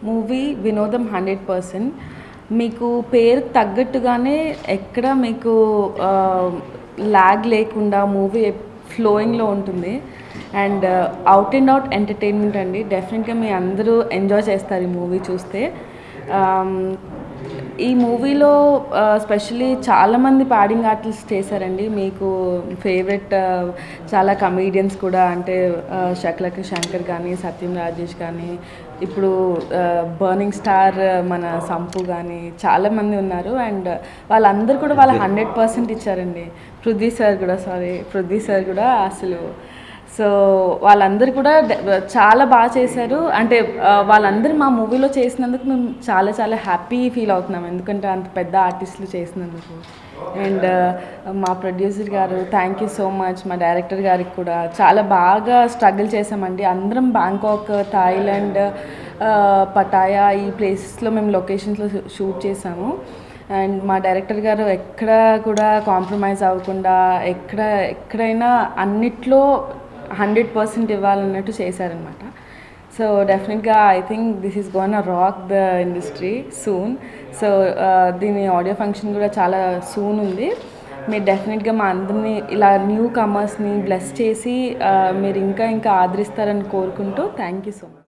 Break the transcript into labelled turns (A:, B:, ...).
A: Movie వినోదం 100%. మీకు పేరుకి తగ్గట్టుగానే ఎక్కడ మీకు ల్యాగ్ లేకుండా మూవీ ఫ్లోయింగ్లో ఉంటుంది. And out and out entertainment అండి. డెఫినెట్గా మీ అందరూ ఎంజాయ్ చేస్తారు ఈ మూవీ చూస్తే. ఈ మూవీలో స్పెషల్లీ చాలామంది ప్యాడింగ్ ఆర్టిస్ట్ చేశారండి. మీకు ఫేవరెట్ చాలా కమీడియన్స్ కూడా, అంటే శక్లక శంకర్ కానీ, సత్యం రాజేష్ కానీ, ఇప్పుడు బర్నింగ్ స్టార్ మన సంపు కానీ చాలామంది ఉన్నారు. అండ్ వాళ్ళందరూ కూడా వాళ్ళ 100% ఇచ్చారండి. పృథ్వీ సార్ కూడా అసలు సో వాళ్ళందరూ కూడా చాలా బాగా చేశారు. అంటే వాళ్ళందరూ మా మూవీలో చేసినందుకు మేము చాలా చాలా హ్యాపీ ఫీల్ అవుతున్నాం, ఎందుకంటే అంత పెద్ద ఆర్టిస్టులు చేసినందుకు. అండ్ మా ప్రొడ్యూసర్ గారు థ్యాంక్ యూ సో మచ్. మా డైరెక్టర్ గారికి కూడా చాలా బాగా స్ట్రగుల్ చేసామండి. అందరం బ్యాంకాక్, థాయిలాండ్, పటాయా ఈ ప్లేసెస్లో మేము లొకేషన్స్లో షూట్ చేసాము. అండ్ మా డైరెక్టర్ గారు ఎక్కడ కూడా కాంప్రమైజ్ అవ్వకుండా ఎక్కడైనా అన్నిట్లో 100% ఇవ్వాలన్నట్టు చేశారనమాట. సో డెఫినెట్గా I think this is gonna rock the industry soon. So దీని ఆడియో ఫంక్షన్ కూడా చాలా సూన్ ఉంది. మీరు డెఫినెట్గా మా అందరినీ ఇలా న్యూ కమర్స్ని బ్లెస్ చేసి మీరు ఇంకా ఆదరిస్తారని కోరుకుంటూ థ్యాంక్ యూ సో మచ్.